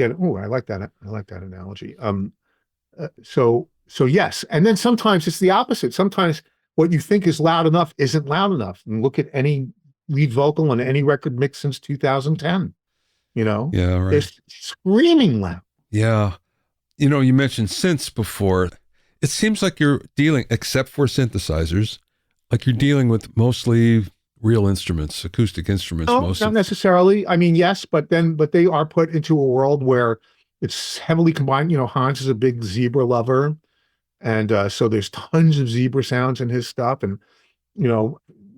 I like that. I like that analogy. So yes. And then sometimes it's the opposite. Sometimes what you think is loud enough isn't loud enough. And look at any lead vocal on any record mix since 2010. Yeah, right. They're screaming loud. Yeah. You mentioned synths before. It seems like you're dealing, except for synthesizers, like you're dealing with mostly real instruments, acoustic instruments. No, not necessarily. I mean, yes, but they are put into a world where it's heavily combined. Hans is a big zebra lover. And so there's tons of zebra sounds in his stuff. And,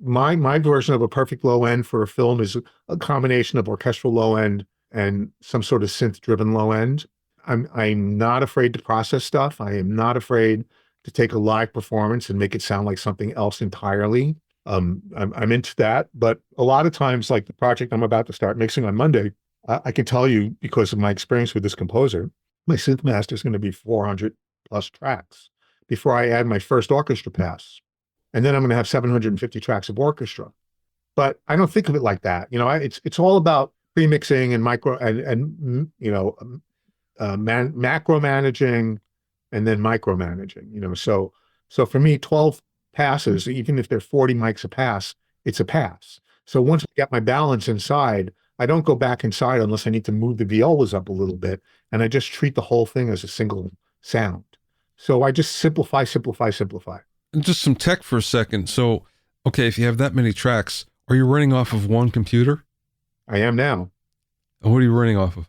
my version of a perfect low end for a film is a combination of orchestral low end and some sort of synth driven low end. I'm not afraid to process stuff. I am not afraid to take a live performance and make it sound like something else entirely. I'm into that, but a lot of times, like the project I'm about to start mixing on Monday, I can tell you because of my experience with this composer, my synth master is going to be 400 plus tracks before I add my first orchestra pass. And then I'm going to have 750 tracks of orchestra. But I don't think of it like that. It's all about pre-mixing and macro managing and then micromanaging. So for me, 12 passes, even if they're 40 mics a pass, it's a pass. So once I get my balance inside, I don't go back inside unless I need to move the violas up a little bit. And I just treat the whole thing as a single sound. So I just simplify. And just some tech for a second. So, okay, if you have that many tracks, are you running off of one computer? I am now. And what are you running off of?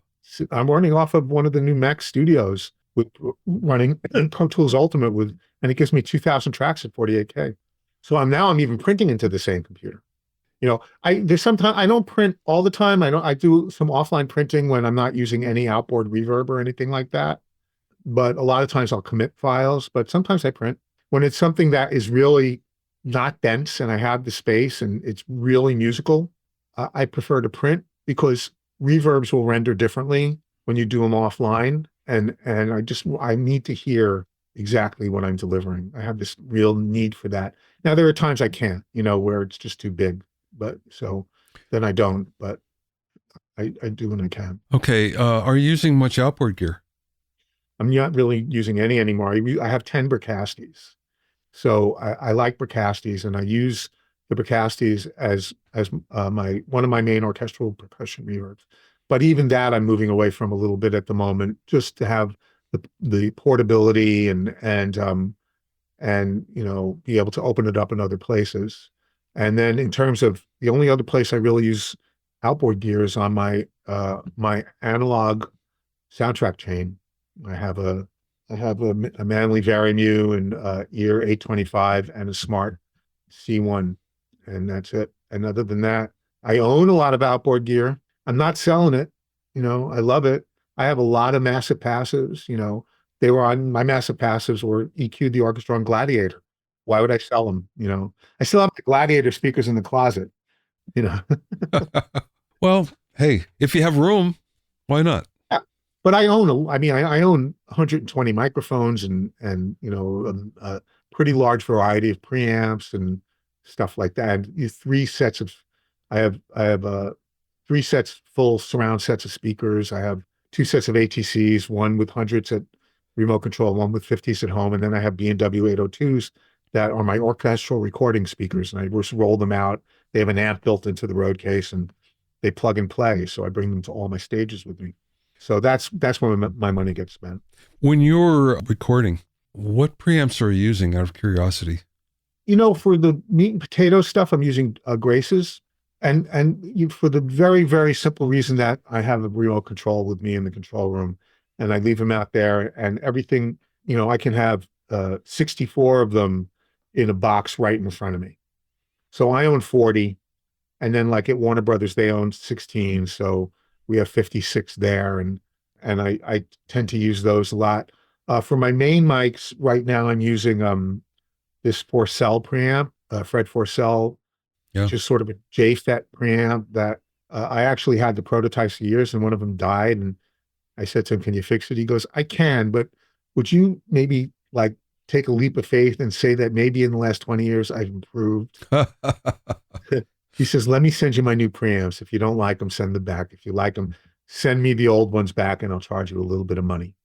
I'm running off of one of the new Mac Studios with running Pro Tools Ultimate and it gives me 2,000 tracks at 48K. So I'm even printing into the same computer. There's sometimes I don't print all the time. I do some offline printing when I'm not using any outboard reverb or anything like that. But a lot of times I'll commit files, but sometimes I print. When it's something that is really not dense and I have the space and it's really musical, I prefer to print because reverbs will render differently when you do them offline. And I need to hear exactly what I'm delivering. I have this real need for that. Now, there are times I can't, where it's just too big, but so then I don't, but I do when I can. Okay. Are you using much outboard gear? I'm not really using any anymore. I have 10 Bricastis. So I like Bricastis and I use the Bricastis as one of my main orchestral percussion reverbs. But even that I'm moving away from a little bit at the moment, just to have the portability and be able to open it up in other places. And then in terms of the only other place I really use outboard gear is on my analog soundtrack chain. I have a Manley Varimu and Ear 825 and a Smart C1, and that's it. And other than that, I own a lot of outboard gear. I'm not selling it. I love it. I have a lot of massive passives. My massive passives were EQ'd the orchestra on Gladiator. Why would I sell them? I still have the Gladiator speakers in the closet. Well, hey, if you have room, why not? But I own 120 microphones and a pretty large variety of preamps and stuff like that. And I have 3 sets full surround sets of speakers. I have 2 sets of ATCs, one with hundreds at remote control, one with 50s at home, and then I have B&W 802s that are my orchestral recording speakers, and I just roll them out. They have an amp built into the road case, and they plug and play. So I bring them to all my stages with me. So that's where my money gets spent. When you're recording, what preamps are you using out of curiosity? For the meat and potato stuff, I'm using Grace's. And for the very, very simple reason that I have a remote control with me in the control room and I leave them out there and everything, I can have 64 of them in a box right in front of me. So I own 40. And then like at Warner Brothers, they own 16. So we have 56 there. And I tend to use those a lot. For my main mics right now, I'm using this Forcell preamp, Fred Forcell, Yeah. which is sort of a JFET preamp that I actually had the prototypes for years, and one of them died. And I said to him, "Can you fix it?" He goes, "I can, but would you maybe like take a leap of faith and say that maybe in the last 20 years I've improved?" He says, "Let me send you my new preamps. If you don't like them, send them back. If you like them, send me the old ones back, and I'll charge you a little bit of money."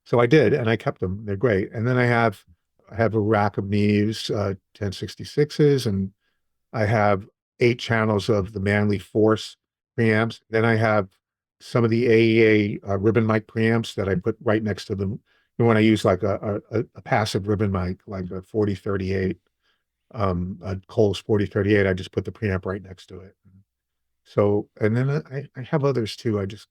So I did, and I kept them. They're great. And then I have a rack of Neves 1066s, and I have 8 channels of the Manley Force preamps. Then I have some of the AEA ribbon mic preamps that I put right next to them. And when I use like a passive ribbon mic, like a 4038, a Coles 4038, I just put the preamp right next to it. So, and then I have others too. I just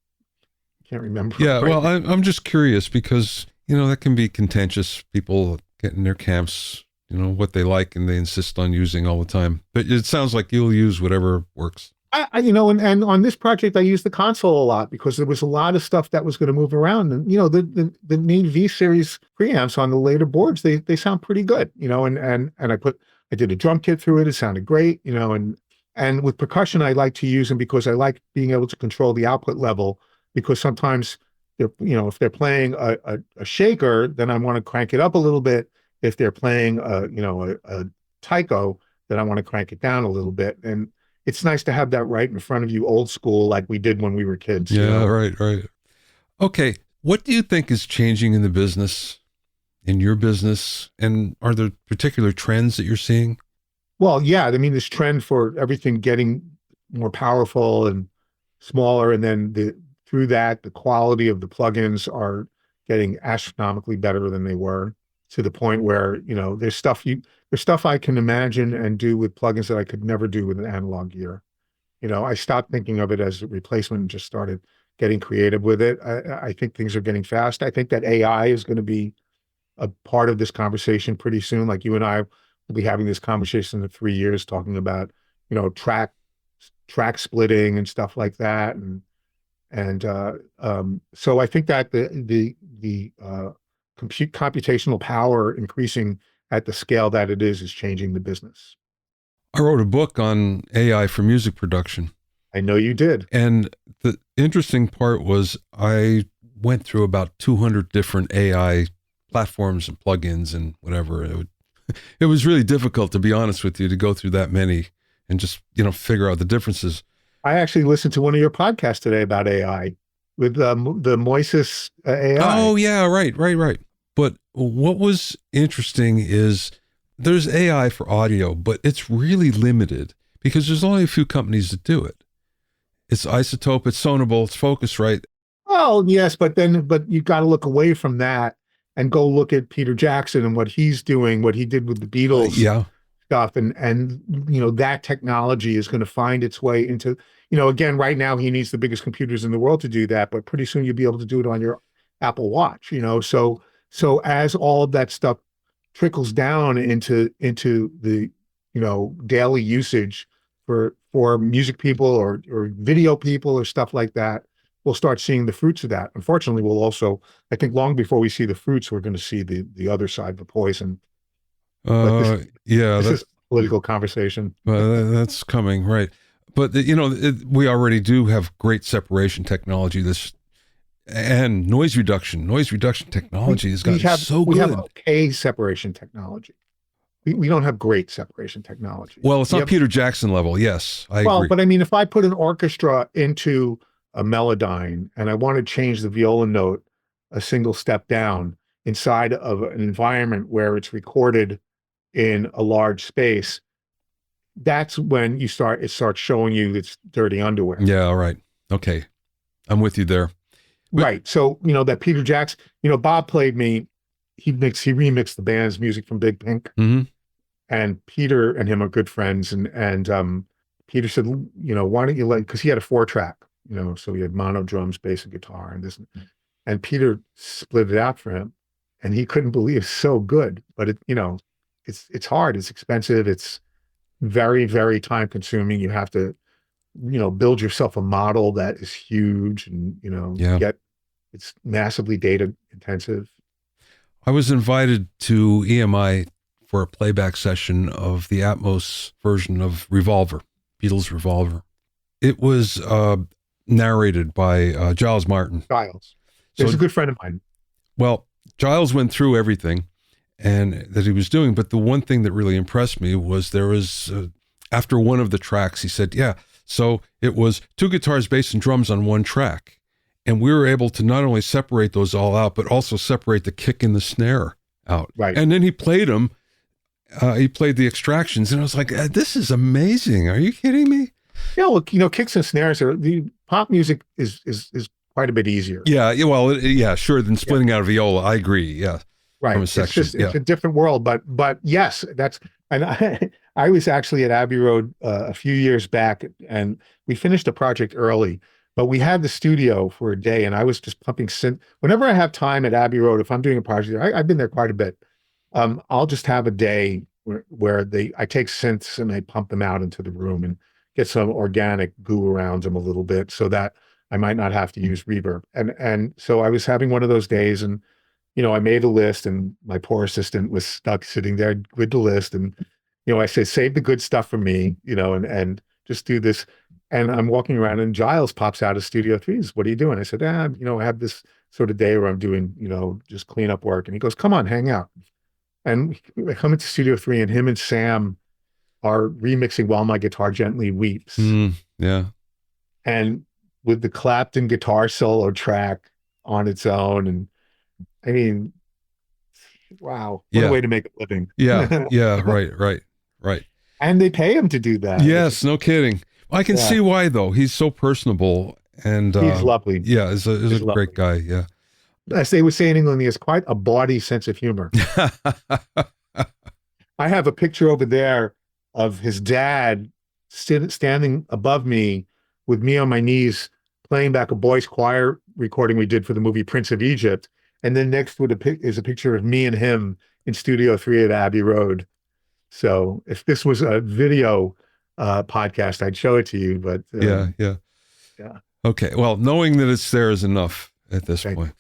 can't remember Yeah, right well, now. I'm just curious because, that can be contentious. People get in their camps, what they like and they insist on using all the time. But it sounds like you'll use whatever works. And on this project, I used the console a lot because there was a lot of stuff that was going to move around. And, the main V series preamps on the later boards, they sound pretty good, and I did a drum kit through it. It sounded great, and with percussion, I like to use them because I like being able to control the output level because sometimes if they're playing a shaker, then I want to crank it up a little bit. If they're playing a taiko, then I want to crank it down a little bit. And it's nice to have that right in front of you, old school, like we did when we were kids. Yeah, right, right. Okay, what do you think is changing in the business, in your business, and are there particular trends that you're seeing? Well, yeah, I mean, this trend for everything getting more powerful and smaller, and then through that, the quality of the plugins are getting astronomically better than they were, to the point where, there's stuff I can imagine and do with plugins that I could never do with an analog gear. I stopped thinking of it as a replacement and just started getting creative with it. I think things are getting fast. I think that AI is going to be a part of this conversation pretty soon. Like you and I will be having this conversation in 3 years, talking about, track splitting and stuff like that. So I think that the computational power increasing at the scale that it is changing the business. I wrote a book on AI for music production. I know you did. And the interesting part was I went through about 200 different AI platforms and plugins and whatever. It was really difficult, to be honest with you, to go through that many and just, figure out the differences. I actually listened to one of your podcasts today about AI with the Moises AI. Oh, yeah, right. But what was interesting is there's AI for audio, but it's really limited because there's only a few companies that do it. It's Isotope, it's Sonable, it's Focusrite. Well, yes, but you got to look away from that and go look at Peter Jackson and what he's doing, what he did with the Beatles Yeah. stuff. And that technology is going to find its way into, again, right now he needs the biggest computers in the world to do that, but pretty soon you'll be able to do it on your Apple Watch, so as all of that stuff trickles down into the, daily usage for music people or video people or stuff like that, we'll start seeing the fruits of that. Unfortunately, we'll also, I think long before we see the fruits, we're going to see the other side of the poison. But this is a political conversation. That's coming, right. But, we already do have great separation technology. And noise reduction technology has gotten so good. We have okay separation technology. We don't have great separation technology. Well, it's not Peter Jackson level. Yes, I agree. But I mean, if I put an orchestra into a Melodyne and I want to change the viola note a single step down inside of an environment where it's recorded in a large space, that's when it starts showing you its dirty underwear. Yeah, all right. Okay. I'm with you there. Right. So, that Peter Jackson, Bob played me, he remixed the band's music from Big Pink. Mm-hmm. And Peter and him are good friends. And Peter said, why don't you because he had a 4-track, so he had mono drums, bass and guitar and this. And Peter split it out for him and he couldn't believe it's so good. But it's hard. It's expensive. It's, very, very time consuming. You have to, build yourself a model that is huge and, Yeah. it's massively data intensive. I was invited to EMI for a playback session of the Atmos version of Revolver, Beatles' Revolver. It was narrated by Giles Martin. Giles. He's a good friend of mine. Well, Giles went through everything and that he was doing, but the one thing that really impressed me was there was, after one of the tracks, he said, yeah, so it was 2 guitars, bass, and drums on one track. And we were able to not only separate those all out, but also separate the kick and the snare out. Right. And then he played them. He played the extractions, and I was like, this is amazing. Are you kidding me? Yeah, well, kicks and snares the pop music is quite a bit easier. Yeah, well, sure, than splitting out a viola. I agree. Yeah, right. From a section. It's a different world, but yes, and I was actually at Abbey Road a few years back, and we finished a project early, but we had the studio for a day, and I was just pumping synth. Whenever I have time at Abbey Road, if I'm doing a project, I've been there quite a bit. I'll just have a day where I take synths and I pump them out into the room and get some organic goo around them a little bit so that I might not have to use reverb. And so I was having one of those days, and I made a list, and my poor assistant was stuck sitting there with the list, and I said, save the good stuff for me, and just do this. And I'm walking around, and Giles pops out of Studio 3. What are you doing? I said, I have this sort of day where I'm doing, just cleanup work. And he goes, come on, hang out. And I come into Studio 3, and him and Sam are remixing While My Guitar Gently Weeps. Yeah. And with the Clapton guitar solo track on its own. And I mean, wow, what a way to make a living. Yeah. Yeah. Right. And they pay him to do that. Yes, no kidding. I can see why, though. He's so personable, and he's lovely. Yeah, he's a great guy. Yeah. As they would say in England, he has quite a bawdy sense of humor. I have a picture over there of his dad standing above me with me on my knees playing back a boys choir recording we did for the movie Prince of Egypt. And then next is a picture of me and him in Studio 3 at Abbey Road. So if this was a video podcast, I'd show it to you. But yeah. Okay. Well, knowing that it's there is enough at this point.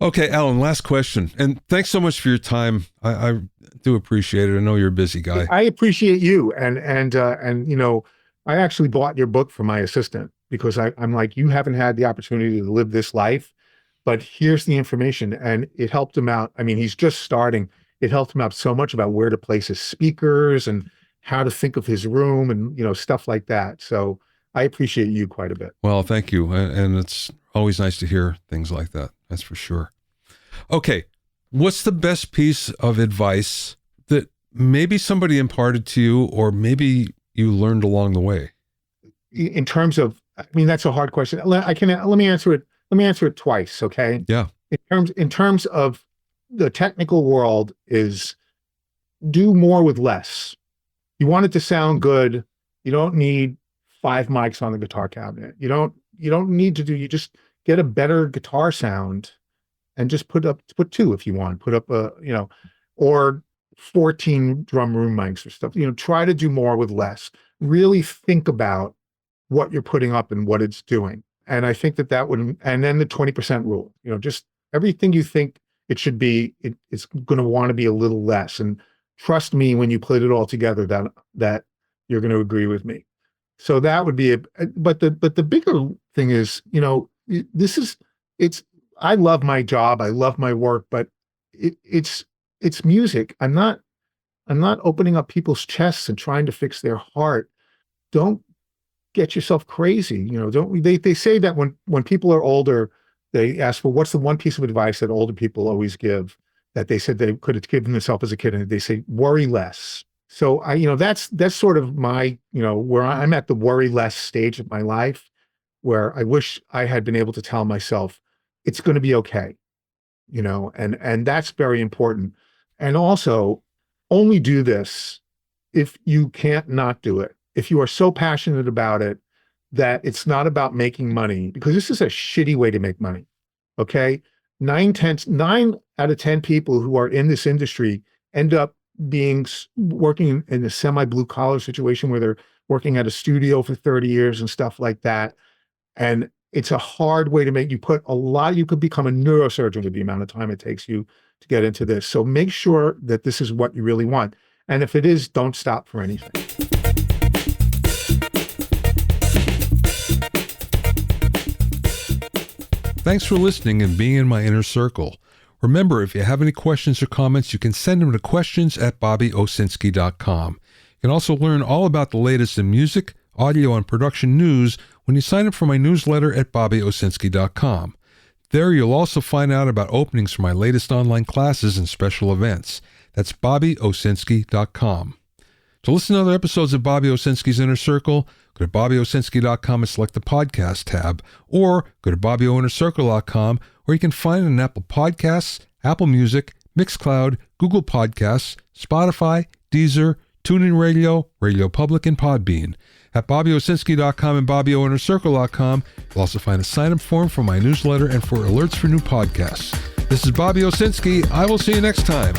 Okay, Alan, last question. And thanks so much for your time. I do appreciate it. I know you're a busy guy. I appreciate you. And I actually bought your book for my assistant because I'm like, you haven't had the opportunity to live this life, but here's the information. And it helped him out. I mean, he's just starting. It helped him out so much about where to place his speakers and how to think of his room and, stuff like that. So I appreciate you quite a bit. Well, thank you. And it's always nice to hear things like that. That's for sure. Okay. What's the best piece of advice that maybe somebody imparted to you, or maybe you learned along the way? In terms of, that's a hard question. Let me answer it. Let me answer it twice. Okay. Yeah. In terms of the technical world, is do more with less. You want it to sound good. You don't need 5 mics on the guitar cabinet. You don't need to you just get a better guitar sound and just put 2 if you want, put up or 14 drum room mics or stuff. Try to do more with less. Really think about what you're putting up and what it's doing. And I think that would, and then the 20% rule, just everything you think it should be, it's going to want to be a little less. And trust me, when you put it all together, that you're going to agree with me. So that would be but the bigger thing is, I love my job. I love my work, but it's music. I'm not opening up people's chests and trying to fix their heart. Don't get yourself crazy. They say that when people are older, they ask for what's the one piece of advice that older people always give that they said they could have given themselves as a kid. And they say, worry less. So that's sort of my, where I'm at the worry less stage of my life, where I wish I had been able to tell myself it's going to be okay, and that's very important. And also only do this if you can't not do it. If you are so passionate about it that it's not about making money, because this is a shitty way to make money. Okay. 9 out of 10 people who are in this industry end up working in a semi-blue collar situation where they're working at a studio for 30 years and stuff like that. And it's a hard way to make you could become a neurosurgeon with the amount of time it takes you to get into this. So make sure that this is what you really want. And if it is, don't stop for anything. Thanks for listening and being in my inner circle. Remember, if you have any questions or comments, you can send them to questions@bobbyowsinski.com. You can also learn all about the latest in music, audio, and production news when you sign up for my newsletter at bobbyowsinski.com. There you'll also find out about openings for my latest online classes and special events. That's bobbyowsinski.com. To listen to other episodes of Bobby Owsinski's Inner Circle, go to bobbyowsinski.com and select the podcast tab, or go to bobbyowinnercircle.com, where you can find it on Apple Podcasts, Apple Music, Mixcloud, Google Podcasts, Spotify, Deezer, TuneIn Radio, Radio Public, and Podbean. At bobbyowsinski.com and bobbyowinnercircle.com, you'll also find a sign-up form for my newsletter and for alerts for new podcasts. This is Bobby Owsinski. I will see you next time.